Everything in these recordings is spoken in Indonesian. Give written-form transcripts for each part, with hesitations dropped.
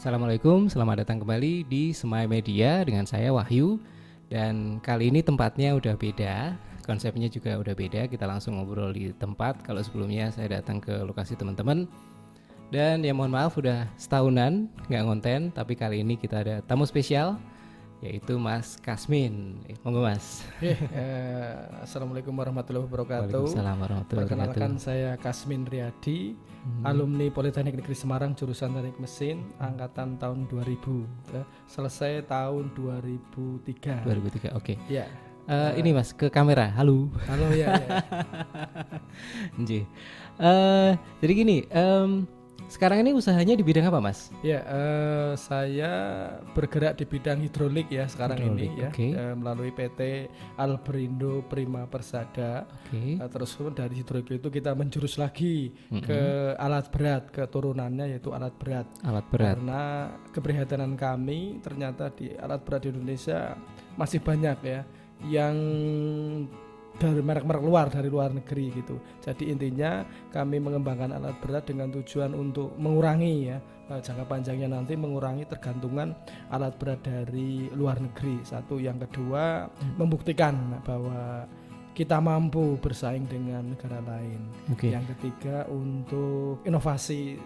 Assalamualaikum, selamat datang kembali di Semai Media dengan saya Wahyu. Dan kali ini tempatnya udah beda, konsepnya juga udah beda. Kita langsung ngobrol di tempat. Kalau sebelumnya saya datang ke lokasi teman-teman. Dan ya mohon maaf udah setahunan nggak ngonten, tapi kali ini kita ada tamu spesial, yaitu Mas Kasmin. Monggo Mas. Assalamualaikum warahmatullahi wabarakatuh. Waalaikumsalam warahmatullahi wabarakatuh. Perkenalkan saya Kasmin Riyadi, alumni Politeknik Negeri Semarang, jurusan Teknik Mesin, angkatan tahun 2000. Selesai tahun 2003. 2003, oke. Ya. Ini Mas ke kamera, halo. Halo ya. Nji. Jadi gini, sekarang ini usahanya di bidang apa Mas? Ya, saya bergerak di bidang hidrolik ya sekarang Hidrolik, ini ya, oke. Melalui PT Alberindo Prima Persada. Oke. Terus dari hidrolik itu kita menjurus lagi ke alat berat, ke turunannya yaitu alat berat. Alat berat. Karena keprihatinan kami ternyata di alat berat di Indonesia masih banyak ya yang dari merek-merek dari luar negeri gitu. Jadi intinya kami mengembangkan alat berat dengan tujuan untuk mengurangi ya jangka panjangnya nanti mengurangi tergantungan alat berat dari luar negeri. Satu, yang kedua membuktikan bahwa kita mampu bersaing dengan negara lain. Oke. Yang ketiga untuk inovasi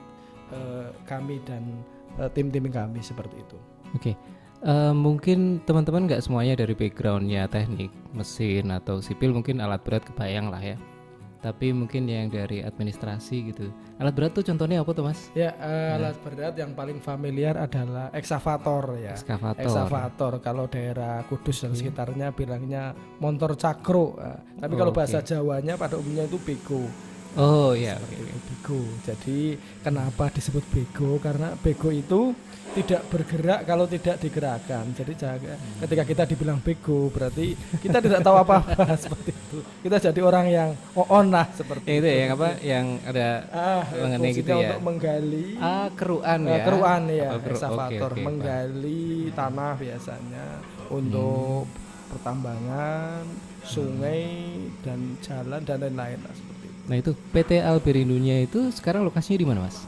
kami dan tim-tim kami seperti itu. Oke. Mungkin teman-teman nggak semuanya dari backgroundnya teknik mesin atau sipil, mungkin alat berat kebayang lah ya. Tapi mungkin yang dari administrasi gitu. Alat berat tuh contohnya apa tuh Mas? Ya, alat berat yang paling familiar adalah ekskavator ya. Ekskavator kalau daerah Kudus dan sekitarnya bilangnya motor cakro. Tapi kalau bahasa Jawanya pada umumnya itu bego. Oh iya, bego. Jadi kenapa disebut bego? Karena bego itu tidak bergerak kalau tidak digerakkan. Jadi ketika kita dibilang bego berarti kita tidak tahu apa-apa seperti itu. Kita jadi orang yang on lah seperti itu. Yang apa? Yang ada mengenai gitu ya. Untuk menggali keruan ya. Keruan ya, ekskavator menggali tanah biasanya untuk pertambangan, sungai dan jalan dan lain-lain lah seperti itu. Nah itu PT Alberindonya itu sekarang lokasinya di mana Mas?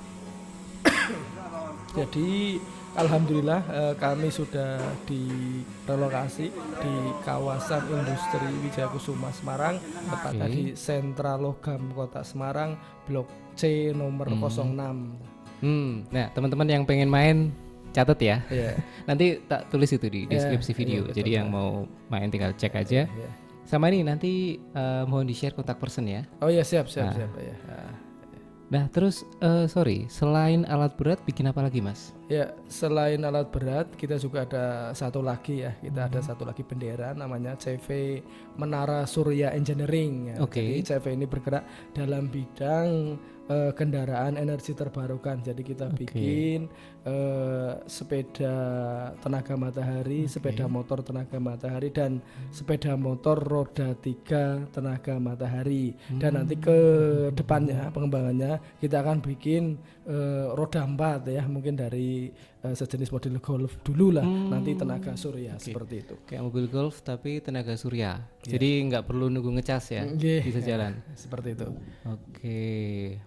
Jadi alhamdulillah kami sudah direlokasi di kawasan industri Wijaya Kusuma Semarang, tepatnya di Sentra Logam Kota Semarang, Blok C nomor 06. Nah teman-teman yang pengen main catat ya. Yeah. Nanti tak tulis itu di deskripsi video. Jadi yang mau main tinggal cek aja. Sama ini nanti mohon di-share kontak person ya. Oh ya, siap ya. Nah terus selain alat berat bikin apa lagi Mas? Ya, selain alat berat kita juga ada satu lagi ya. Kita ada satu lagi bendera namanya CV Menara Surya Engineering ya. Jadi CV ini bergerak dalam bidang kendaraan energi terbarukan. Jadi kita bikin sepeda tenaga matahari, sepeda motor tenaga matahari, dan sepeda motor roda 3 tenaga matahari. Dan nanti ke depannya pengembangannya kita akan bikin roda 4 ya, mungkin dari sejenis model Golf dulu lah, nanti tenaga surya seperti itu. Kayak mobil Golf tapi tenaga surya. Jadi nggak perlu nunggu ngecas ya, bisa jalan. Seperti itu. Oke,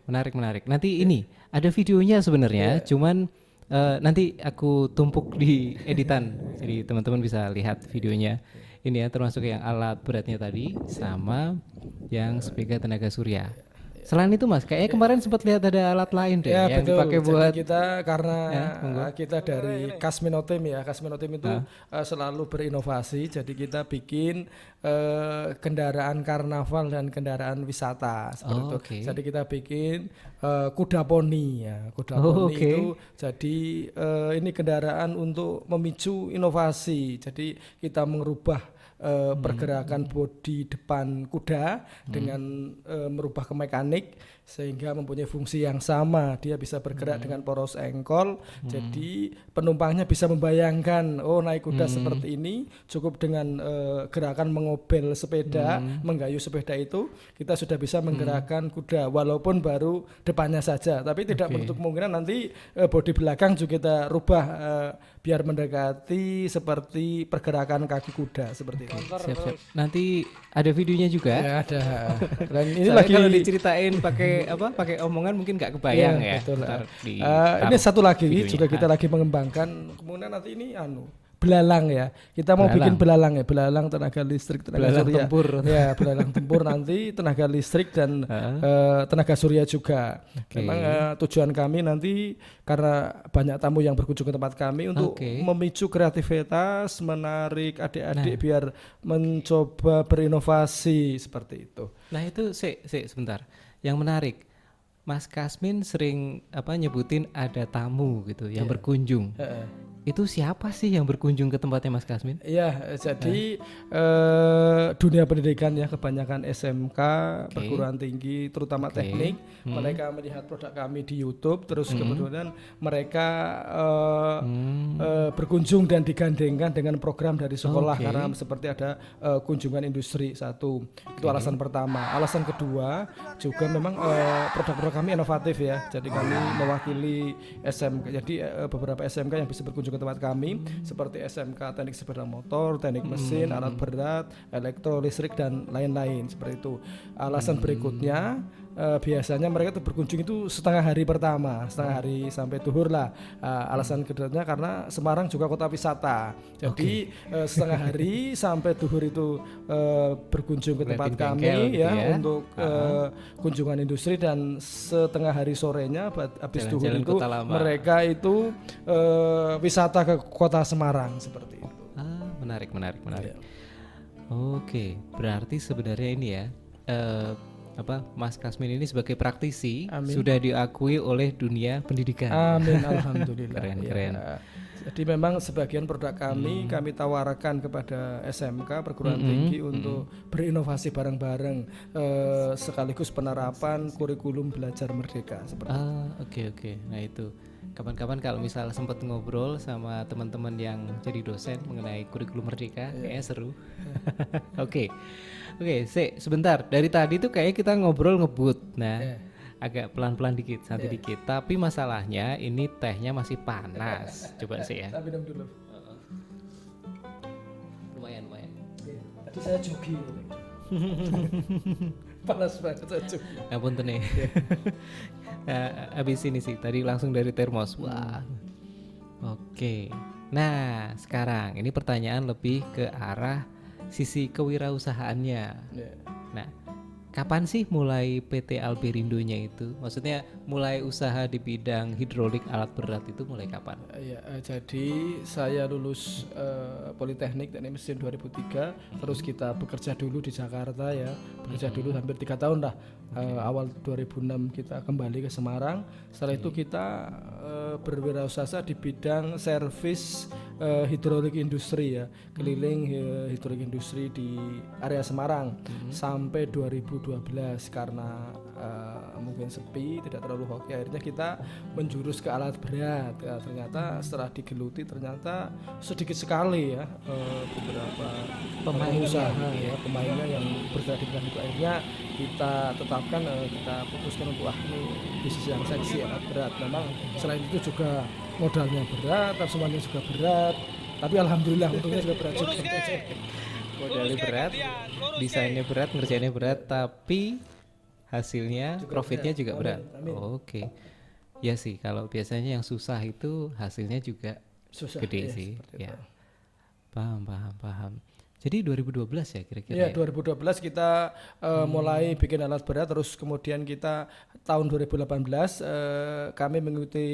menarik. Nanti ini ada videonya sebenarnya, cuman nanti aku tumpuk di editan, jadi teman-teman bisa lihat videonya. Ini ya termasuk yang alat beratnya tadi sama yang sepeda tenaga surya. Selain itu Mas, kayaknya kemarin sempat lihat ada alat lain deh ya, yang betul. dipakai buat kita karena kita dari Kasminotim ya. Kasminotim itu selalu berinovasi. Jadi kita bikin kendaraan karnaval dan kendaraan wisata seperti itu. Jadi kita bikin kuda poni ya. Kuda poni itu jadi ini kendaraan untuk memicu inovasi. Jadi kita merubah pergerakan bodi depan kuda dengan merubah ke mekanik sehingga mempunyai fungsi yang sama. Dia bisa bergerak dengan poros engkol, jadi penumpangnya bisa membayangkan naik kuda seperti ini cukup dengan gerakan mengobel sepeda, menggayuh sepeda itu kita sudah bisa menggerakkan kuda walaupun baru depannya saja, tapi tidak menutup kemungkinan nanti bodi belakang juga kita rubah biar mendekati seperti pergerakan kaki kuda seperti itu. Siap. Nanti ada videonya juga. Ya, ada. Dan ini lagi kalau diceritain pakai pakai omongan mungkin nggak kebayang ya. Betul. Di ini satu lagi videonya. juga kita lagi mengembangkan. Kemudian nanti ini belalang ya. Kita mau bikin belalang ya, belalang tenaga listrik, tenaga belalang surya. Tempur. Ya, belalang tempur nanti tenaga listrik dan tenaga surya juga. Memang tujuan kami nanti karena banyak tamu yang berkunjung ke tempat kami untuk memicu kreativitas, menarik adik-adik biar mencoba berinovasi seperti itu. Nah, itu sebentar. Yang menarik, Mas Kasmin sering nyebutin ada tamu gitu yang berkunjung. Itu siapa sih yang berkunjung ke tempatnya Mas Kasmin? Iya, jadi dunia pendidikan ya, kebanyakan SMK, perguruan tinggi, terutama teknik, mereka melihat produk kami di YouTube, terus kemudian mereka berkunjung dan digandengkan dengan program dari sekolah karena seperti ada kunjungan industri satu. Itu alasan pertama. Alasan kedua juga memang produk-produk kami inovatif ya. Jadi kami mewakili SMK. Jadi beberapa SMK yang bisa berkunjung ke tempat kami seperti SMK teknik sepeda motor, teknik mesin, alat berat, elektro, listrik dan lain-lain seperti itu. Alasan berikutnya biasanya mereka tuh berkunjung itu setengah hari pertama, setengah hari sampai duhur lah. Alasan keduanya karena Semarang juga kota wisata. Jadi setengah hari sampai duhur itu berkunjung ke tempat kami gitu ya untuk kunjungan industri, dan setengah hari sorenya habis duhur itu mereka itu wisata ke kota Semarang seperti itu. Menarik. Oke, berarti sebenarnya ini ya Mas Kasmin ini sebagai praktisi sudah diakui oleh dunia pendidikan. Amin, alhamdulillah. Keren. Jadi memang sebagian produk kami tawarkan kepada SMK perguruan tinggi untuk berinovasi bareng-bareng sekaligus penerapan kurikulum belajar merdeka seperti itu. Oke. Nah itu kapan-kapan kalau misal sempat ngobrol sama teman-teman yang jadi dosen mengenai kurikulum merdeka, kayaknya seru. Oke, sebentar. Dari tadi tuh kayak kita ngobrol ngebut. Nah, agak pelan-pelan dikit, santai dikit. Tapi masalahnya ini tehnya masih panas. Coba sih ya. Minum dulu. Lumayan. Tadi saya jogging. Panas banget saya jogging. Ampun tuh nih. Habis ini sih tadi langsung dari termos. Wah. Oke. Nah, sekarang ini pertanyaan lebih ke arah sisi kewirausahaannya. Nah, kapan sih mulai PT Alberindo-nya itu? Maksudnya mulai usaha di bidang hidrolik alat berat itu mulai kapan? Jadi saya lulus Politeknik Teknik Mesin 2003, terus kita bekerja dulu di Jakarta ya, bekerja dulu hampir 3 tahun lah. Awal 2006 kita kembali ke Semarang. Setelah itu kita berwirausaha di bidang servis hidrolik industri ya, keliling hidrolik industri di area Semarang sampai 2012 karena mungkin sepi, tidak terlalu hoki, akhirnya kita menjurus ke alat berat. Ternyata setelah digeluti ternyata sedikit sekali ya beberapa pemain usaha pemainnya yang bergerak di bidang itu. Akhirnya kita tetapkan, kita putuskan untuk ini bisnis yang seksi alat berat. Memang selain itu juga modalnya berat, semuanya juga berat, tapi alhamdulillah untungnya juga berat juga. Modalnya berat, desainnya berat, ngerjainnya berat, tapi hasilnya, juga profitnya berat. Juga berat. Oke. Ya sih, kalau biasanya yang susah itu hasilnya juga susah, gede sih. Ya. Paham. Jadi 2012 ya kira-kira? Iya, 2012 kita mulai bikin alat berat, terus kemudian kita tahun 2018 kami mengikuti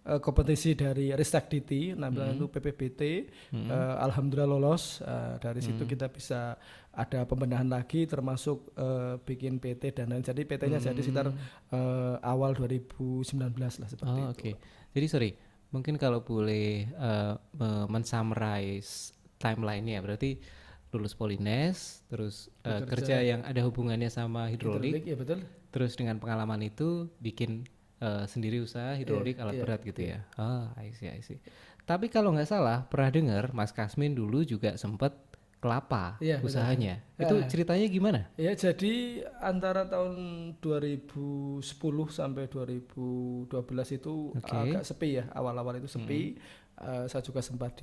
kompetisi dari Ristek Diti, namanya itu PPBT, alhamdulillah lolos. Dari situ kita bisa ada pembenahan lagi, termasuk bikin PT dan lain. Jadi PT-nya jadi sekitar awal 2019 lah seperti itu. Oke. Jadi sorry, mungkin kalau boleh men-summarize timeline-nya, berarti lulus Polines, terus kerja yang ada hubungannya sama hidrolik, ya betul. Terus dengan pengalaman itu bikin sendiri usaha hidrolik alat berat gitu ya. I see. Tapi kalau nggak salah pernah dengar Mas Kasmin dulu juga sempat kelapa usahanya. Itu ceritanya gimana? Ya, jadi antara tahun 2010 sampai 2012 itu agak sepi ya, awal-awal itu sepi. saya juga sempat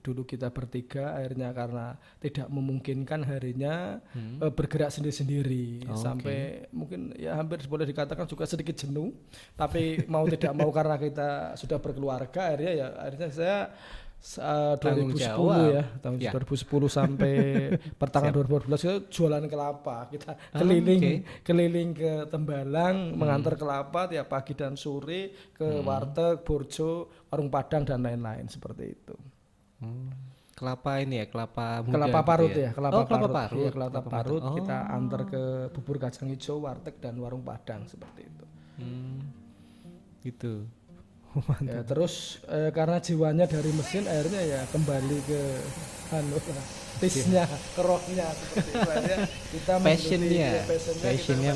dulu kita bertiga, akhirnya karena tidak memungkinkan harinya bergerak sendiri-sendiri sampai mungkin ya hampir boleh dikatakan juga sedikit jenuh, tapi mau tidak mau karena kita sudah berkeluarga, akhirnya saya 2010 ya, tahun 2010 sampai pertengahan 2012 itu jualan kelapa, kita keliling ke Tembalang mengantar kelapa tiap pagi dan sore ke warteg, burjo, warung Padang dan lain-lain seperti itu. Kelapa ini ya, kelapa muda. Kelapa parut gitu ya, kelapa parut. Ya, kelapa parut. Kita antar ke bubur kacang hijau, warteg dan warung Padang seperti itu. Gitu. Ya, terus karena jiwanya dari mesin, akhirnya ya kembali ke tisnya, ke rohnya seperti itu. Akhirnya kita passionnya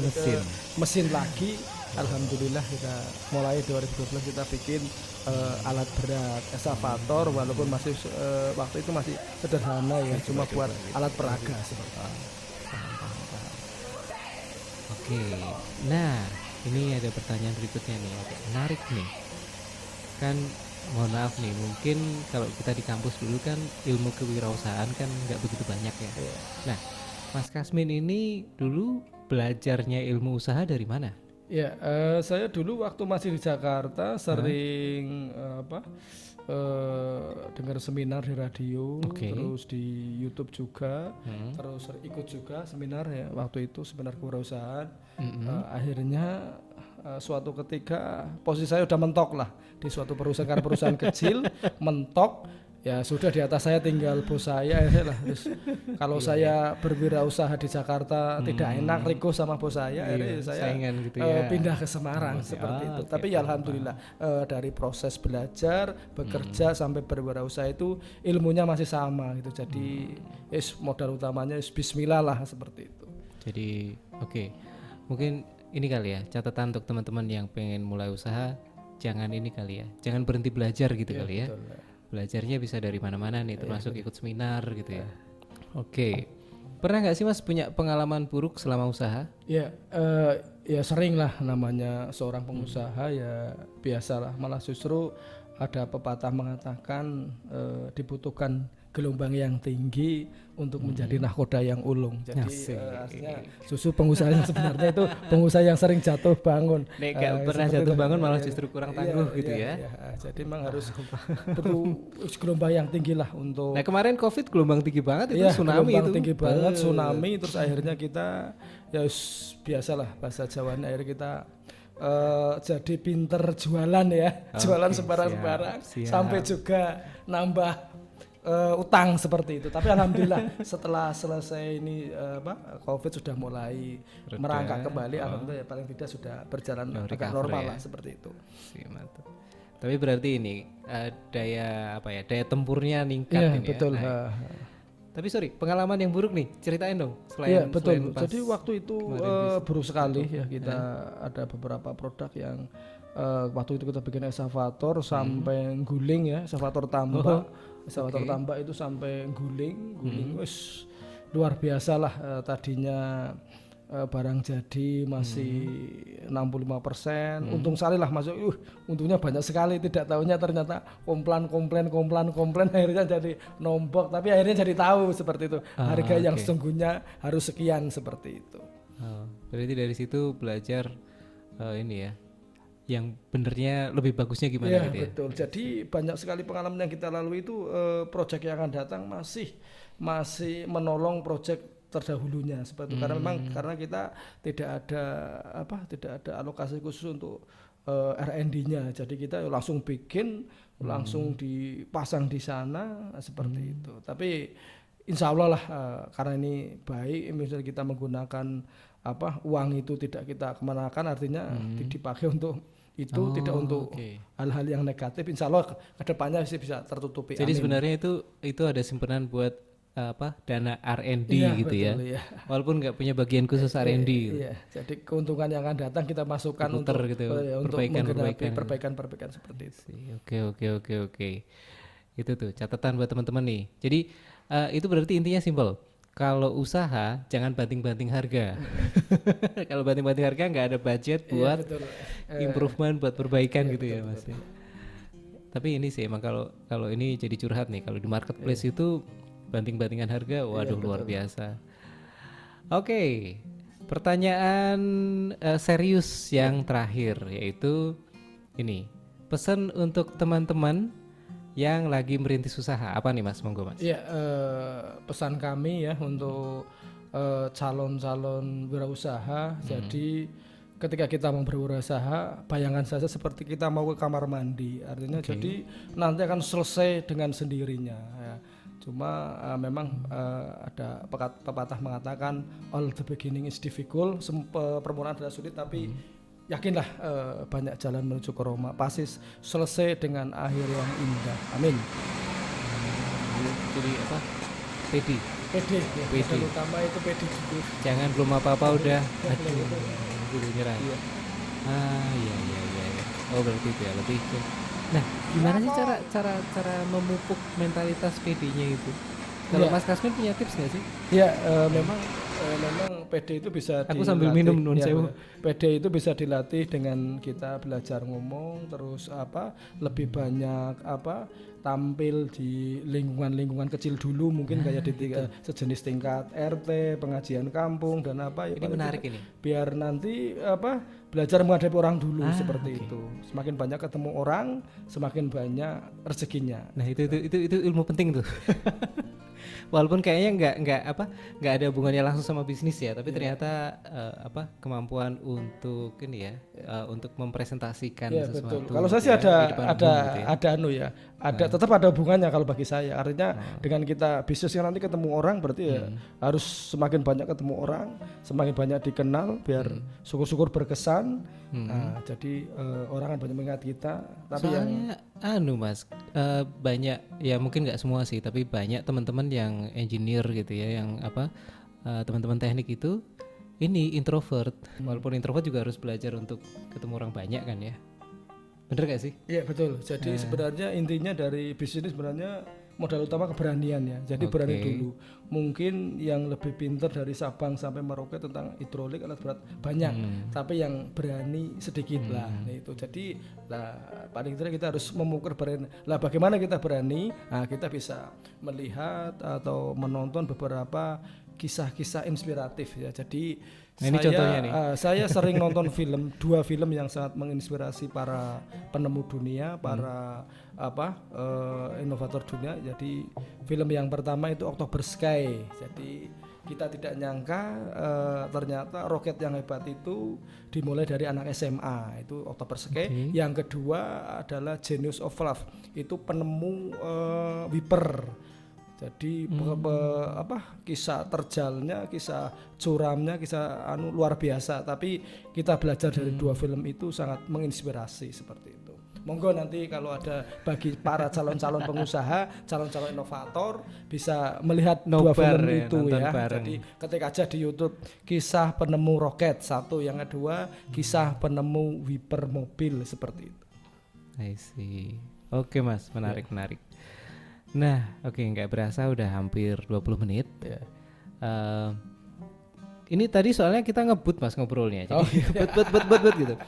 mesin lagi. Alhamdulillah kita mulai 2012 kita bikin alat berat eskavator, walaupun masih waktu itu masih sederhana ya, cuma buat alat peraga seperti itu. Oke, nah ini ada pertanyaan berikutnya nih, agak menarik nih. Kan mohon maaf nih, mungkin kalau kita di kampus dulu kan ilmu kewirausahaan kan nggak begitu banyak ya. Nah, Mas Kasmin ini dulu belajarnya ilmu usaha dari mana? Ya, saya dulu waktu masih di Jakarta sering dengar seminar di radio, terus di YouTube juga, terus ikut juga seminar ya, waktu itu seminar kewirausahaan. Akhirnya suatu ketika posisi saya udah mentok lah di suatu perusahaan kecil, mentok ya, sudah di atas saya tinggal bos saya lah. Terus kalau saya berwirausaha di Jakarta tidak enak riko sama bos saya, saya gitu ya. Pindah ke Semarang seperti itu. Tapi ya alhamdulillah dari proses belajar, bekerja sampai berwirausaha itu ilmunya masih sama gitu. Jadi modal utamanya bismillah lah seperti itu. Jadi mungkin ini kali ya catatan untuk teman-teman yang pengen mulai usaha, jangan ini kali ya, jangan berhenti belajar gitu kali ya. Betul. Belajarnya bisa dari mana-mana nih, termasuk ikut seminar gitu ya. Oke. Pernah nggak sih Mas punya pengalaman buruk selama usaha? Ya, ya sering lah, namanya seorang pengusaha ya biasalah. Malah justru ada pepatah mengatakan dibutuhkan gelombang yang tinggi untuk menjadi nahkoda yang ulung. Jadi artinya susu pengusaha yang sebenarnya itu pengusaha yang sering jatuh bangun. Nek gak pernah jatuh bangun malah justru kurang tangguh gitu ya. Jadi memang harus perlu gelombang yang tinggi lah untuk. Nah kemarin COVID gelombang tinggi banget itu, tsunami itu. Tinggi banget, tsunami, terus akhirnya kita ya biasalah bahasa Jawanya, akhirnya kita jadi pinter jualan ya, jualan sembarang-sembarang sampai juga nambah utang seperti itu. Tapi alhamdulillah setelah selesai ini COVID sudah mulai merangkak kembali, alhamdulillah ya, paling tidak sudah berjalan agak normal lah seperti itu. Mantap. Tapi berarti ini daya tempurnya ningkat ini betul. Ya. Tapi pengalaman yang buruk nih, ceritain dong. Selain betul. Jadi waktu itu buruk sekali ya, kita ada beberapa produk yang waktu itu kita bikin eskavator sampai guling ya, eskavator tambak. Eskavator tambak itu sampai guling wis luar biasa lah. Tadinya barang jadi masih 65%, untung sekali lah masuk. Untungnya banyak sekali, tidak tahunya ternyata komplain akhirnya jadi nombok, tapi akhirnya jadi tahu seperti itu. Harga yang sesungguhnya harus sekian seperti itu. Berarti dari situ belajar ini ya, yang benernya lebih bagusnya gimana gitu ya. Betul. Jadi banyak sekali pengalaman yang kita lalui itu, proyek yang akan datang masih menolong proyek terdahulunya seperti itu. Karena kita tidak ada alokasi khusus untuk R&D-nya. Jadi kita langsung bikin, langsung dipasang di sana seperti itu. Tapi insya Allah lah, karena ini baik, misalnya kita menggunakan uang itu tidak kita kemanakan, artinya dipakai untuk itu, tidak untuk hal-hal yang negatif. Insya Allah kedepannya bisa tertutupi. Jadi sebenarnya itu ada simpanan buat dana R&D gitu betul, ya. Walaupun nggak punya bagian khusus R&D. Iya. Jadi keuntungan yang akan datang kita masukkan untuk perbaikan seperti itu. Oke. Itu tuh catatan buat teman-teman nih. Jadi itu berarti intinya simpel. Kalau usaha jangan banting-banting harga. Kalau banting-banting harga nggak ada budget buat improvement, buat perbaikan gitu ya Mas. Tapi ini sih emang kalau ini jadi curhat nih, kalau di marketplace itu banting-bantingan harga, waduh luar biasa. Oke, pertanyaan serius yang terakhir yaitu ini, pesan untuk teman-teman yang lagi merintis usaha apa nih Mas? Monggo Mas. Iya, pesan kami ya untuk calon-calon wirausaha. Jadi ketika kita mau berwirausaha, bayangkan saja seperti kita mau ke kamar mandi. Artinya jadi nanti akan selesai dengan sendirinya. Ya. Cuma memang ada pepatah mengatakan all the beginning is difficult. Permulaan adalah sulit, tapi yakinlah banyak jalan menuju ke Roma. Pasti selesai dengan akhir yang indah. Amin. Jadi apa? PD. Ya, PD. Utama itu PD dulu. Jangan belum apa-apa udah. Aduh, dulu nyerah. Iya. Iya. Oh berarti itu ya lebih ke. Nah, gimana sih cara memupuk mentalitas PD-nya itu? Kalau Mas Kasmin punya tips nggak sih? Ya, memang PD itu bisa dilatih. Aku sambil minum nun sewu. PD itu bisa dilatih dengan kita belajar ngomong, terus lebih banyak tampil di lingkungan kecil dulu, mungkin kayak di sejenis tingkat RT, pengajian kampung dan ya. Ini menarik ini. Biar nanti belajar menghadapi orang dulu seperti itu. Semakin banyak ketemu orang, semakin banyak rezekinya. Nah, itu ilmu penting tuh. Walaupun kayaknya nggak ada hubungannya langsung sama bisnis ya, tapi ternyata kemampuan untuk ini ya, untuk mempresentasikan sesuatu. Betul. Kalau saya sih tetap ada hubungannya kalau bagi saya. Artinya dengan kita bisnis yang nanti ketemu orang berarti ya harus semakin banyak ketemu orang, semakin banyak dikenal biar syukur-syukur berkesan. Nah, jadi orang akan banyak mengingat kita. Tapi soalnya Mas, banyak ya mungkin nggak semua sih, tapi banyak teman-teman yang engineer gitu ya, yang teman-teman teknik itu ini introvert. Walaupun introvert juga harus belajar untuk ketemu orang banyak kan ya. Bener gak sih? Iya betul. Jadi sebenarnya intinya dari bisnis sebenarnya modal utama keberanian ya. Jadi berani dulu. Mungkin yang lebih pintar dari Sabang sampai Merauke tentang hidrolik alat berat banyak, tapi yang berani sedikit lah. Nah, itu. Jadi paling tidak kita harus memukul berani. Lah bagaimana kita berani? Nah, kita bisa melihat atau menonton beberapa kisah-kisah inspiratif ya. Jadi ini contohnya nih. Saya sering nonton dua film yang sangat menginspirasi para penemu dunia, para inovator dunia. Jadi film yang pertama itu October Sky. Jadi kita tidak nyangka ternyata roket yang hebat itu dimulai dari anak SMA, itu October Sky. Yang kedua adalah Genius of Love, itu penemu wiper. Jadi kisah terjalnya, kisah curamnya, kisah luar biasa. Tapi kita belajar dari dua film itu sangat menginspirasi seperti itu. Monggo nanti kalau ada bagi para calon-calon pengusaha, calon-calon inovator bisa melihat dua film itu ya. Jadi ketik aja di YouTube kisah penemu roket satu, yang kedua kisah penemu wiper mobil seperti itu. I see. Oke Mas, menarik. Nah, nggak berasa udah hampir 20 menit. Ini tadi soalnya kita ngebut Mas ngobrolnya. Jadi bet gitu.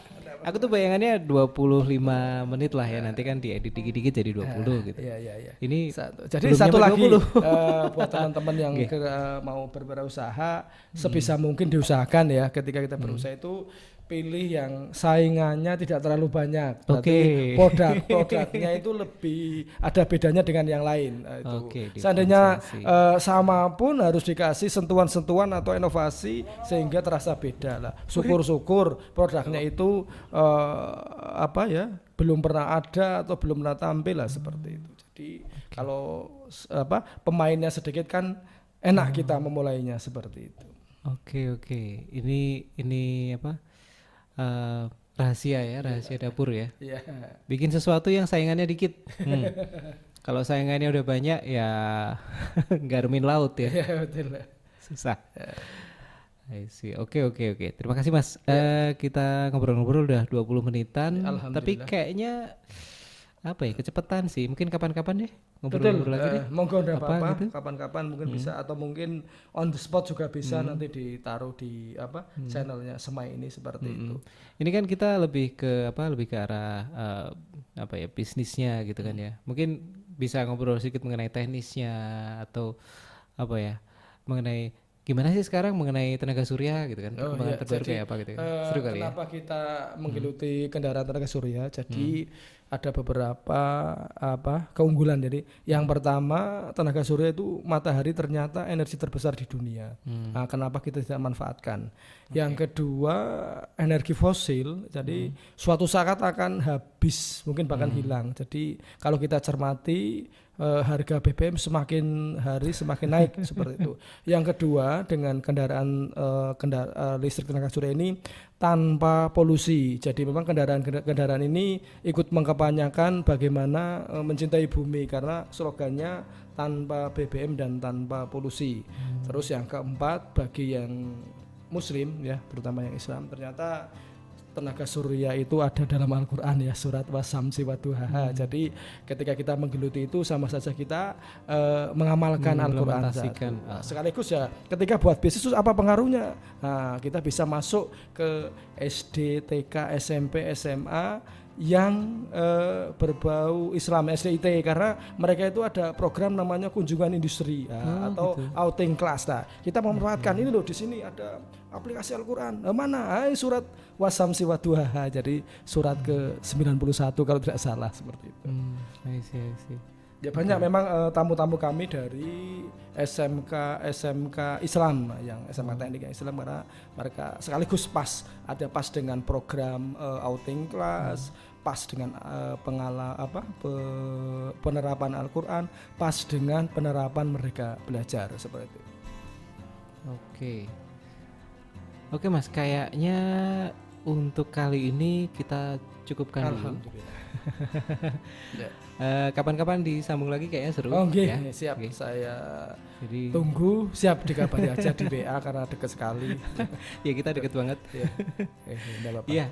Aku tuh bayangannya 25 menit lah ya, nanti kan diedit dikit-dikit jadi 20 gitu. Iya. Ini jadi satu lagi buat teman-teman yang mau berwirausaha, sebisa mungkin diusahakan ya ketika kita berusaha itu pilih yang saingannya tidak terlalu banyak. Berarti produknya itu lebih ada bedanya dengan yang lain. Seandainya sama pun harus dikasih sentuhan-sentuhan atau inovasi sehingga terasa beda lah. Syukur-syukur produknya itu belum pernah ada atau belum pernah tampil lah seperti itu. Jadi kalau pemainnya sedikit kan enak kita memulainya seperti itu. Oke. Ini rahasia dapur ya. Bikin sesuatu yang saingannya dikit. Kalau saingannya udah banyak ya garumin laut ya. Betul. Susah. I see. Oke. Terima kasih Mas. Kita ngobrol-ngobrol udah 20 menitan. Tapi kayaknya apa ya, kecepatan sih. Mungkin kapan-kapan deh ngobrol-ngobrol lagi deh. Monggo enggak apa-apa, gitu. kapan-kapan mungkin bisa, atau mungkin on the spot juga bisa, nanti ditaruh di channelnya Semai ini seperti itu. Ini kan kita lebih ke arah apa ya, bisnisnya gitu kan ya. Mungkin bisa ngobrol sedikit mengenai teknisnya atau apa ya, mengenai gimana sih sekarang mengenai tenaga surya gitu kan, perkembangan terbaru kayak apa gitu ya. Seru kali ya. Kenapa kita menggeluti kendaraan tenaga surya? Jadi ada beberapa keunggulan. Jadi yang pertama, tenaga surya itu matahari ternyata energi terbesar di dunia. Nah, kenapa kita tidak manfaatkan? Yang kedua, energi fosil. Jadi suatu saat akan habis, mungkin bahkan hilang. Jadi kalau kita cermati, harga BBM semakin hari semakin naik seperti itu. Yang kedua, dengan kendaraan listrik tenaga surya ini tanpa polusi. Jadi memang kendaraan ini ikut mengkampanyekan bagaimana mencintai bumi, karena slogannya tanpa BBM dan tanpa polusi. Terus yang keempat, bagi yang Muslim ya, terutama yang Islam, ternyata tenaga surya itu ada dalam Al-Quran ya, surat wasamsi waduhaha. Jadi ketika kita menggeluti itu sama saja kita mengamalkan Al-Quran. Sekaligus ya, ketika buat bisnis apa pengaruhnya? Nah, kita bisa masuk ke SD, TK, SMP, SMA yang berbau Islam, SDIT, karena mereka itu ada program namanya kunjungan industri atau gitu. Outing class. Nah, kita memanfaatkan ini loh, di sini ada aplikasi Al-Quran. Mana? Surat wasamsi waduhaha. Jadi surat ke 91 kalau tidak salah, seperti itu. I see. Ya banyak memang tamu-tamu kami dari SMK Islam, yang SMA Teknik yang Islam, karena mereka sekaligus pas dengan program outing class, pas dengan penerapan Al-Quran, pas dengan penerapan mereka belajar seperti itu. Oke Mas, kayaknya untuk kali ini kita cukupkan dulu. Kapan-kapan disambung lagi, kayaknya seru. Ya? Siap. Saya tunggu, siap dikabari aja di WA karena dekat sekali. Ya, kita dekat banget. Iya.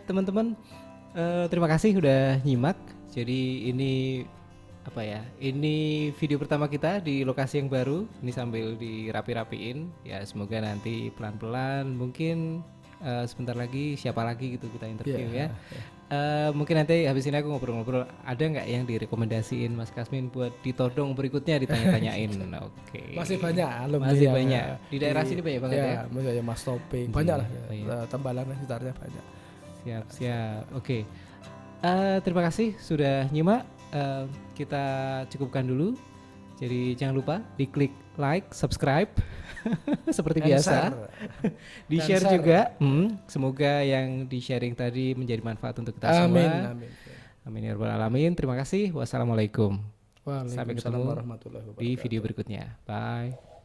Teman-teman, terima kasih udah nyimak. Jadi ini ini video pertama kita di lokasi yang baru. Ini sambil dirapi-rapiin. Ya, semoga nanti pelan-pelan, mungkin sebentar lagi siapa lagi gitu kita interview ya. Mungkin nanti habis ini aku ngobrol-ngobrol, ada nggak yang direkomendasiin Mas Kasmin buat ditodong berikutnya, ditanya-tanyain. Masih banyak alumni. Masih banyak. Di daerah sini banyak banget ya. Misalnya Mas Topeng, banyak lah. Tembalan sekitarnya banyak. Siap. Oke. Terima kasih sudah nyimak. Kita cukupkan dulu. Jadi jangan lupa diklik like, subscribe seperti biasa. Di-share juga. Semoga yang di-sharing tadi menjadi manfaat untuk kita semua. Amin ya rabbal alamin. Terima kasih. Wassalamualaikum. Sampai ketemu di video berikutnya. Bye.